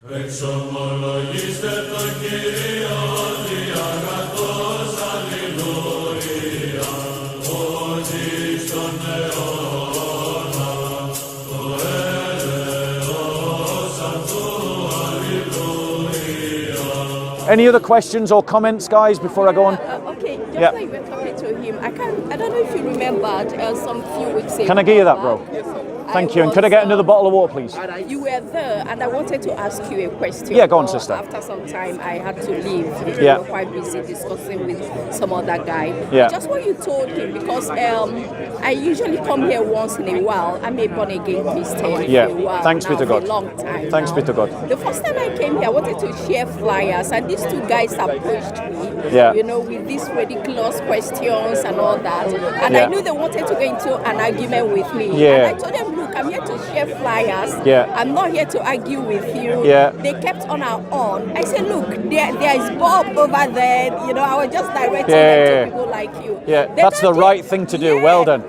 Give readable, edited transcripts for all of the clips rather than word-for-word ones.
Any other questions or comments, guys, before I go on? Okay, just like you were talking to him, I don't know if you remembered some few weeks ago. Can I give you that, bro? Thank you. And could I get another bottle of water, please? You were there, and I wanted to ask you a question. Yeah, go on, sister. After some time, I had to leave. Yeah. We were quite busy discussing with some other guy. Yeah. Just what you told him, because I usually come here once in a while. I'm a born again Christian. Yeah. For a while Thanks now, be to God. For a long time. Thanks now. be to God. The first time I came here, I wanted to share flyers, and these two guys approached me. Yeah. You know, with these ridiculous questions and all that. And I knew they wanted to get into an argument with me. Yeah. And I told them, look, I'm here to share flyers. Yeah. I'm not here to argue with you. Yeah. They kept on and on. I said, look, there is Bob over there. You know, I was just directing them to people like you. Yeah, that's the right thing to do. Well done.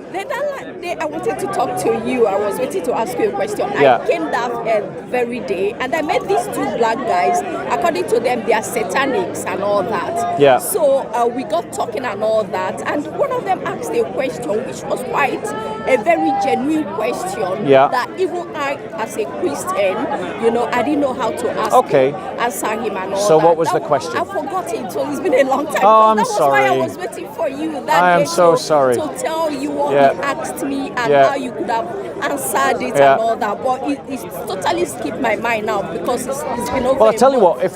I wanted to talk to you. I was waiting to ask you a question. Yeah. I came that very day, and I met these two black guys. According to them, they are Satanists and all that. Yeah. So we got talking and all that, and one of them asked a question, which was quite a very genuine question. Yeah. That even I, as a Christian, you know, I didn't know how to answer him and all that. So what was the question? I forgot it. So it's been a long time. Oh, I'm that was sorry. why I was waiting for you. I am so sorry. To tell you what Yeah. he asked me and Yeah. how you could have answered it Yeah. and all that. But it's totally skipped my mind now because it's been over. Well, I'll tell you a month. what. If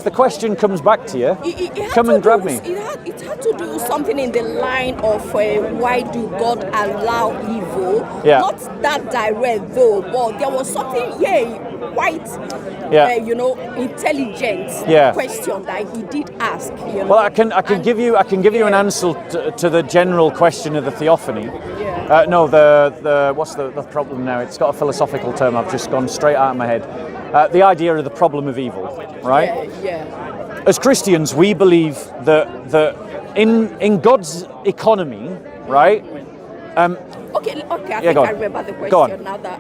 the question comes back to you, It had come to and grab do- me. It had to do something in the line of why do God allow evil? Yeah. Not that direct though, but there was something, quite, you know, intelligent question that he did ask. You know? Well, I can give you an answer to the general question of the theophany. Yeah. No, the what's the problem now? It's got a philosophical term. I've just gone straight out of my head. The idea of the problem of evil, right? Yeah. As Christians, we believe that in God's economy, right? Okay, I Yeah, think go on. I remember the Go on. question now that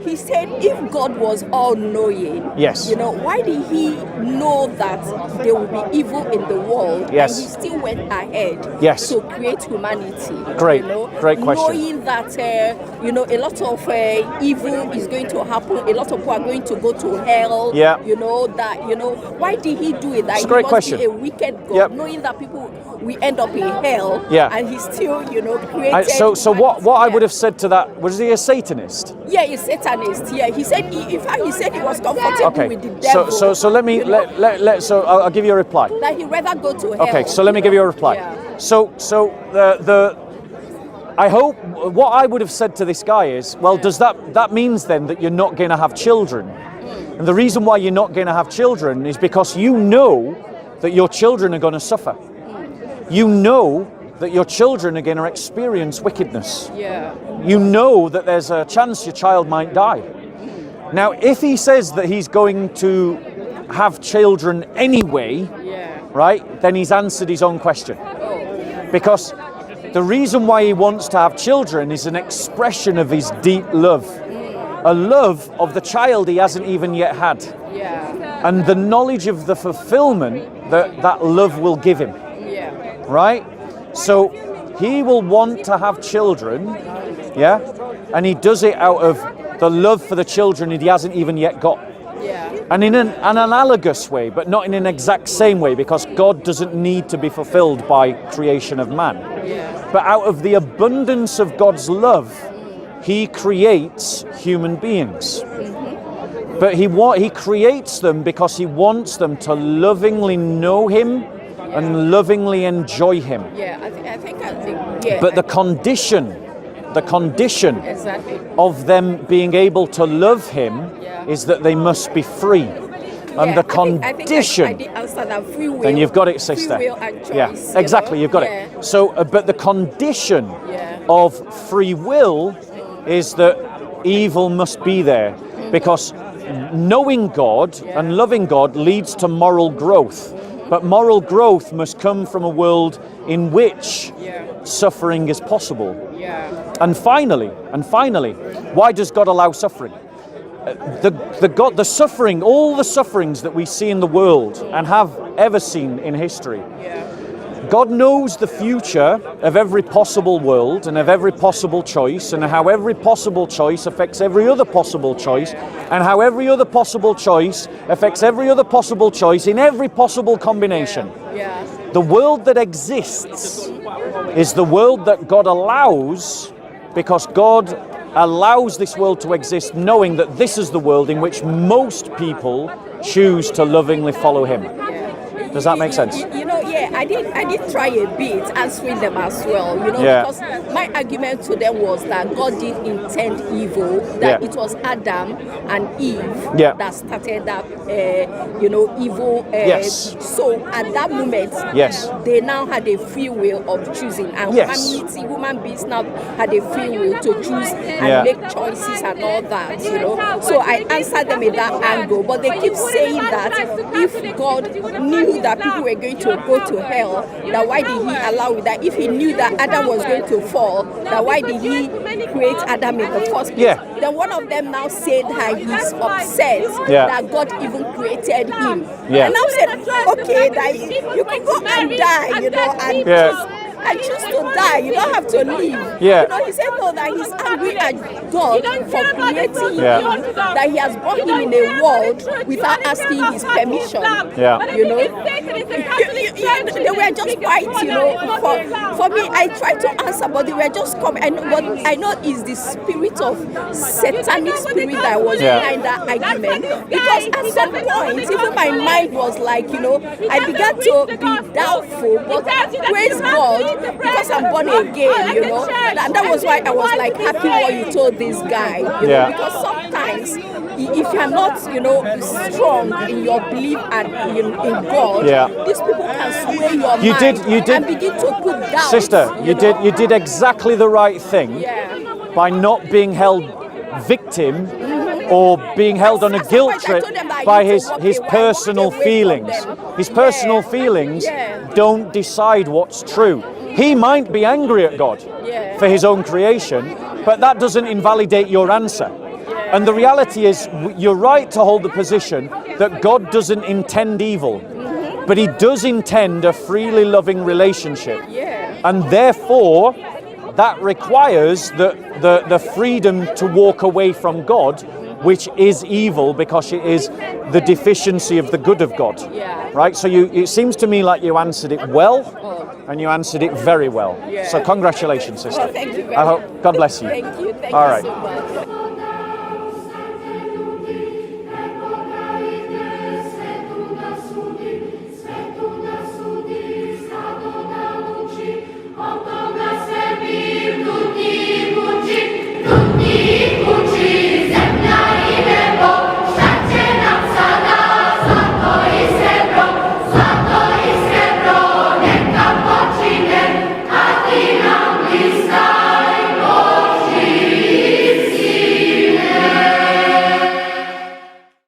he said if God was all-knowing, Yes. you know, why did he know that there will be evil in the world Yes. and he still went ahead Yes. to create humanity? Great. You know, Great question. Knowing that, you know, a lot of evil is going to happen, a lot of people are going to go to hell, Yeah. you know, that, you know, why did he do it? That It's a he great must question. be a wicked God, Yep. knowing that people we end up in hell, Yeah. and he still, you know, created So what I yeah. would have said to that, was he a Satanist? Yeah, he's Satanist. Yeah, he said. In fact, he said he was comfortable Okay. with the devil. So let me you know, so I'll give you a reply. that he'd rather go to hell. Okay, so let me give you a reply. Yeah. So I hope what I would have said to this guy is, well, does that means then that you're not going to have children? And the reason why you're not going to have children is because you know that your children are going to suffer. You know that your children are going to experience wickedness. Yeah. You know that there's a chance your child might die. Now, if he says that he's going to have children anyway, right, then he's answered his own question. Because the reason why he wants to have children is an expression of his deep love. A love of the child he hasn't even yet had. Yeah. And the knowledge of the fulfillment that love will give him. Yeah. Right? So he will want to have children, yeah? And he does it out of the love for the children that he hasn't even yet got. Yeah. And in an analogous way, but not in an exact same way, because God doesn't need to be fulfilled by creation of man. Yeah. But out of the abundance of God's love, he creates human beings. But he creates them because he wants them to lovingly know him and lovingly enjoy him. Yeah. I think. Yeah. But the condition exactly. of them being able to love him Yeah. is that they must be free. And the condition. I did answer that. Free will. Then you've got it, sister. Free will and choice. Yeah, exactly. You've got it. So, but the condition of free will is that evil must be there, because knowing God and loving God leads to moral growth. But moral growth must come from a world in which suffering is possible. Yeah. And finally, why does God allow suffering? the suffering, all the sufferings that we see in the world and have ever seen in history. God knows the future of every possible world and of every possible choice, and how every possible choice affects every other possible choice, and how every other possible choice affects every other possible choice in every possible combination. The world that exists is the world that God allows, because God allows this world to exist knowing that this is the world in which most people choose to lovingly follow Him. Does that make sense? I did try a bit answering them as well, because my argument to them was that God didn't intend evil, that it was Adam and Eve that started that, evil. So at that moment, they now had a free will of choosing, and human beings now had a free will to choose and make choices and all that, So I answered them in that angle, but they keep saying that if God knew that people were going to go to hell, that why did He allow it? That if He knew that Adam was going to fall, that why did He create Adam in the first place? Then one of them now said that he's upset that God even created him. And now said, okay, that you can go and die, and choose to die. You don't have to live. He said no, that he's angry at God for creating him, that He has brought him in a world without asking His permission. They were just quiet, For me, I tried to answer, but they were just coming. But I know it's the spirit of Satanic spirit that was behind that argument. Because at some point, even my mind was like, I began to be doubtful, but praise God, because I'm born again, that was why I was like happy what you told this guy, because sometimes if you're not, strong in your belief and in God, these people can sway your mind and begin to put down. Sister, you did exactly the right thing by not being held victim or being held on a guilt trip by his personal feelings. His personal feelings don't decide what's true. He might be angry at God for His own creation, but that doesn't invalidate your answer. And the reality is, you're right to hold the position that God doesn't intend evil, but He does intend a freely loving relationship. And therefore, that requires the freedom to walk away from God, which is evil because it is the deficiency of the good of God. Right? So it seems to me like you answered it well, and you answered it very well. So congratulations, sister. Thank you very much. God bless you. Thank you. All right. So much.